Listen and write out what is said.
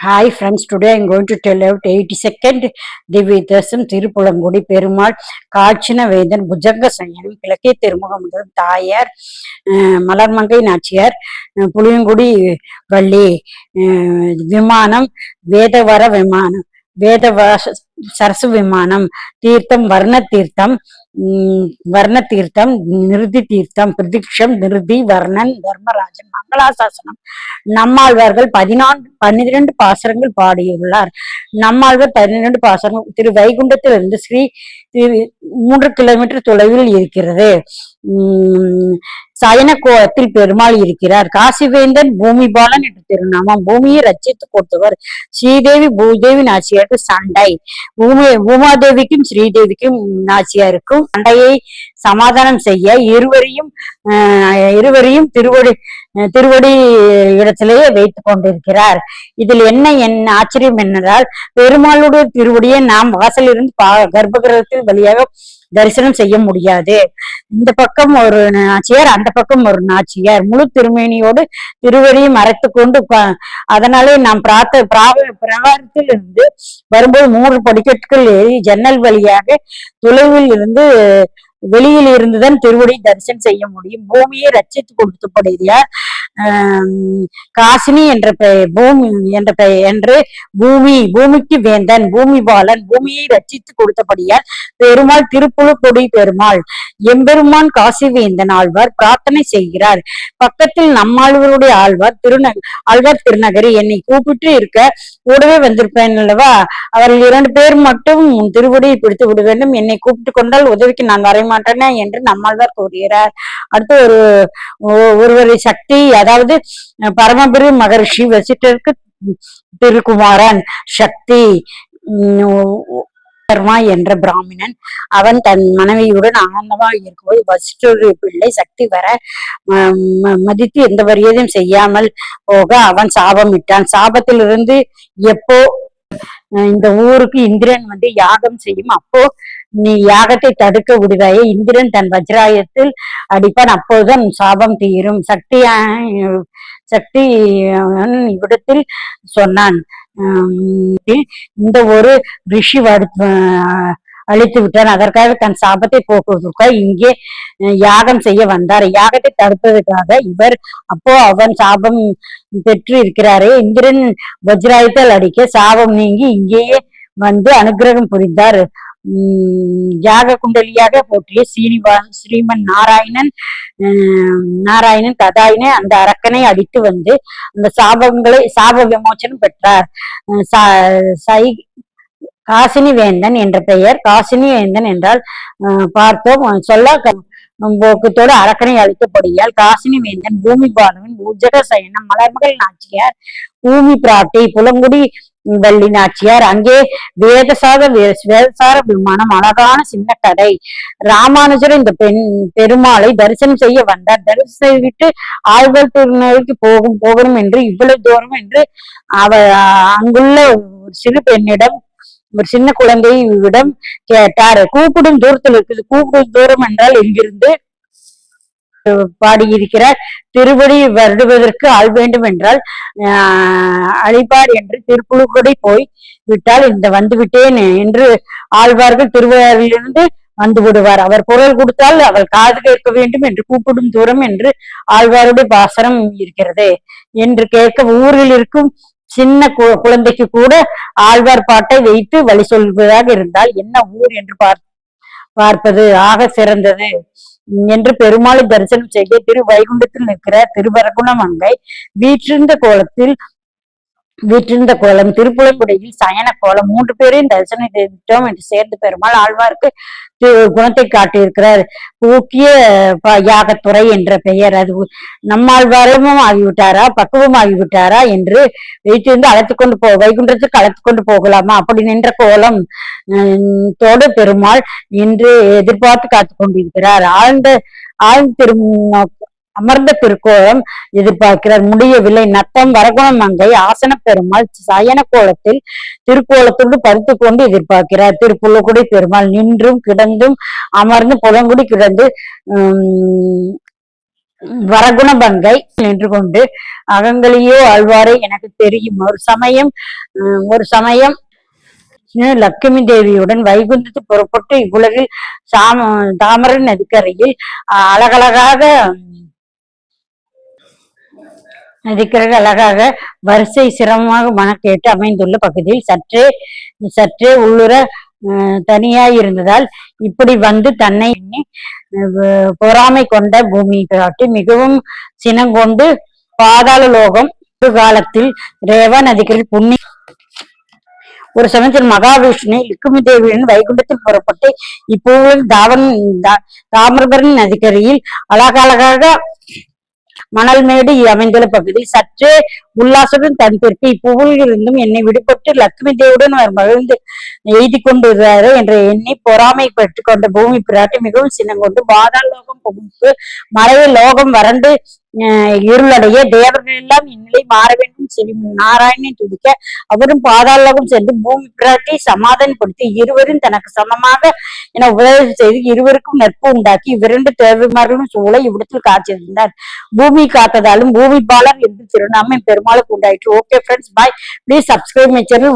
Hi friends, today I'm going to tell out 82nd Divya Desam திருப்புலங்குடி Perumal காட்சின Vedan புஜங்க சயனம் கிழக்கே திருமுகம் தாயார் மலர்மங்கை நாச்சியார் புளியங்குடி வள்ளி விமானம் வேதவர விமானம் சரசு விமானம் தீர்த்தம் வர்ண தீர்த்தம் நிருதி தீர்த்தம் பிரதிக்ஷம் நிருதி வர்ணன் தர்மராஜன் மங்களாசாசனம். நம்மாழ்வார்கள் 12 பாசுரங்கள் பாடியுள்ளார். நம்மாழ்வார் 12 பாசுரங்கள் திரு வைகுண்டத்திலிருந்து 3 கிலோமீட்டர் தொலைவில் இருக்கிறது. சயன கோலத்தில் பெருமாள் இருக்கிறார். காசிவேந்தன் பூமிபாலன் என்று திருநாமம். பூமியை ரச்சித்து கொடுத்தவர். ஸ்ரீதேவி பூதேவி நாச்சியாருக்கு சண்டை. பூமாதேவிக்கும் ஸ்ரீதேவிக்கும் நாச்சியாருக்கும் சண்டையை சமாதானம் செய்ய இருவரையும் திருவடி இடத்திலேயே வைத்துக் கொண்டிருக்கிறார். இதில் என்ன ஆச்சரியம் என்னென்றால், பெருமாளுடைய திருவடியை நாம் வாசலிருந்து கர்ப்பகிரகத்தில் வழியாக தரிசனம் செய்ய முடியாது. இந்த பக்கம் ஒரு நாச்சியார், அந்த பக்கம் ஒரு நாச்சியார் முழு திருமேனியோடு திருவடியை மறைத்து கொண்டு, அதனாலே நாம் பிரகாரத்தில் இருந்து வரும்போது 3 படிக்கட்டுகள் ஏறி ஜன்னல் வழியாக தொலைவில் இருந்து வெளியில் இருந்துதான் திருவடியை தரிசனம் செய்ய முடியும். பூமியை ரச்சித்து கொடுத்தபடியார் காசினி என்ற என்று பூமிக்கு வேந்தன் பூமிபாலன் பூமியை ரச்சித்து கொடுத்தபடியால் பெருமாள் திருப்புலக்கொடி பெருமாள். எம்பெருமான் காசி வேந்தன் ஆழ்வார் பிரார்த்தனை செய்கிறார். பக்கத்தில் நம்மாழ்வாருடைய ஆழ்வார் திருநகரி என்னை கூப்பிட்டு இருக்க கூடவே வந்திருப்பேன் அல்லவா, அவர்கள் 2 பேர் மட்டும் திருவடியை பிடித்து விட வேண்டும், என்னை கூப்பிட்டு கொண்டால் உதவிக்கு நான் வரமாட்டேனே என்று நம்மாழ்வார் கூறுகிறார். அடுத்து ஒருவரை சக்தி, அதாவது பரமபுரி மகரிஷி வசிட்டருக்கு திருக்குமாரன் சக்தி என்ற பிராமணன், அவன் தன் மனைவியுடன் ஆனந்தமாக இருக்கும்போது வசிஷ்டருடைய பிள்ளை சக்தி வர மதித்து எந்த மரியாதையும் செய்யாமல் போக அவன் சாபமிட்டான். சாபத்திலிருந்து எப்போ இந்த ஊருக்கு இந்திரன் யாகம் செய்யும், அப்போ நீ யாகத்தை தடுக்க விடுவாயே, இந்திரன் தன் வஜ்ராயத்தில் அடிப்பான், அப்போதுதான் சாபம் தீரும். சக்தி இவ்விடத்தில் சொன்னான். இந்த ஒரு ரிஷி அழித்து விட்டான். அதற்காக தன் சாபத்தை போக்குவதற்காக இங்கே யாகம் செய்ய வந்தார். யாகத்தை தடுப்பதற்காக இவர் அவன் சாபம் பெற்று இருக்கிறாரே, இந்திரன் வஜ்ராயத்தால் அடிக்க சாபம் நீங்கி இங்கேயே அனுகிரகம் புரிந்தார். யாக குண்டலியாக போற்றிய ஸ்ரீமன் நாராயணன் கதாயினை அந்த அரக்கனை அடித்து அந்த சாப விமோச்சனம் பெற்றார். காசினி வேந்தன் என்ற பெயர். காசினி வேந்தன் என்றால் பார்த்தோம் போக்கத்தோடு அரக்கனை அழித்தபடியால் காசினி வேந்தன் பூமி பாலவன் பூஜக சயனம் மலர்மகள் நாச்சியார் பூமி பிராட்டி புலங்குடி வள்ளி நாச்சியார். அங்கே வேதசார விமானம். அழகான சின்ன கதை. ராமானுஜர் இந்த பெருமாளை தரிசனம் செய்ய வந்தார். தரிசனம் செய்துவிட்டு ஆழ்வார் திருநெல்வேலிக்கு போகணும் என்று இவ்வளவு தூரம் என்று அங்குள்ள ஒரு சிறு பெண்ணிடம், ஒரு சின்ன குழந்தையிடம் கேட்டார். கூப்பிடும் தூரத்தில் இருக்குது. கூப்பிடும் தூரம் என்றால் எங்கிருந்து பாடியிருக்கிறார். திருவடி வருடுவதற்கு ஆள் வேண்டும் என்றால் அழிப்பார் என்று திருப்புலக்கொடி போய் விட்டால் வந்து விட்டேன் என்று ஆழ்வார்கள் திருவாரிலிருந்து வந்து விடுவார். அவர் குரல் கொடுத்தால் அவள் காது கேட்க வேண்டும் என்று கூப்பிடும் தூரம் என்று ஆழ்வாருடைய பாசனம் இருக்கிறது என்று கேட்க, ஊரில் இருக்கும் சின்ன குழந்தைக்கு கூட ஆழ்வார் பாட்டை வைத்து வழி சொல்வதாக இருந்தால் என்ன ஊர் என்று பார்ப்பது ஆக சிறந்தது என்று பெருமாளை தரிசனம் செய்ய திரு வைகுண்டத்தில் நிற்கிற திருவரகுணமங்கை வீற்றிருந்த கோலம் திருப்புலங்குடியில் சயன கோலம். 3 பேரையும் தரிசனம் செய்துட்டோம் என்று சேர்ந்து பெருமாள் ஆழ்வாருக்கு குணத்தை காட்டியிருக்கிறார். ஊக்கிய யாகத்துறை என்ற பெயர். அது நம்மாழ்வாரும் ஆகிவிட்டாரா, பக்குவம் ஆகிவிட்டாரா என்று வைத்திருந்து வைகுண்டத்துக்கு அழைத்து கொண்டு போகலாமா, அப்படி நின்ற கோலம் தோடு பெருமாள் என்று எதிர்பார்த்து காத்து கொண்டிருக்கிறார். அமர்ந்த திருக்கோலம் எதிர்பார்க்கிறார். முடியவில்லை. நத்தம் வரகுணமங்கை ஆசன பெருமாள் சயன கோலத்தில் திருக்கோலத்தோடு பறித்து கொண்டு எதிர்பார்க்கிறார். திருப்புலக்குடி பெருமாள் நின்றும் கிடந்தும் அமர்ந்து புலங்குடி கிடந்து வரகுணபங்கை நின்று கொண்டு அகங்களையோ ஆழ்வாரை எனக்கு தெரியும். ஒரு சமயம் லட்சுமி தேவியுடன் வைகுந்தத்து புறப்பட்டு இவ்வுலகில் தாமரை நதிக்கரையில் அழகழகாக அழகாக வரிசை சிரமமாக மனக்கேட்டு அமைந்துள்ள பகுதியில் சற்றே உள்ளுர தனியாயிருந்ததால் இப்படி வந்து தன்னை பொறாமை கொண்ட பூமி காட்டி மிகவும் சினங்கொண்டு பாதாள லோகம் ஒரு காலத்தில் ரேவா நதிகளில் ஒரு சமயத்தில் மகாவிஷ்ணு லுக்குமி தேவியுடன் வைகுண்டத்தில் புறப்பட்டு இப்பூவில் தாமிரபரணி நதிக்கரையில் அழகழகாக மணல் மேடு அமைந்துள்ள பகுதியில் சற்றே உல்லாசத்துடன் தன் பிற்கு இப்புவில் இருந்தும் என்னை விடுபட்டு லட்சுமி தேவியுடன் மகிழ்ந்து எய்தி கொண்டிருந்தாரு என்று எண்ணி பொறாமை பெற்றுக் கொண்ட பூமி பிராட்டி மிகவும் சின்னங்கொண்டு பாதாள லோகம் புகுந்து மலையில் லோகம் வறண்டு இருளடைய தேவர்கள் எல்லாம் இந்நிலை மாற வேண்டும் ஸ்ரீ நாராயணனை துதிக்க அவரும் பாதாளலோகம் சென்று பூமி பிராட்டி சமாதானப்படுத்தி இருவரும் தனக்கு சமமாக என உபதேசம் செய்து இருவருக்கும் நட்பு உண்டாக்கி இவ்விரண்டு தேவிமார்களும் சூழ இவ்விடத்தில் காட்சியிருந்தார். பூமி காத்ததாலும் பூமி பாலர் என்று திருநாமம் பெருமாளுக்கு உண்டாயிற்று. Okay friends, bye. Please subscribe my channel.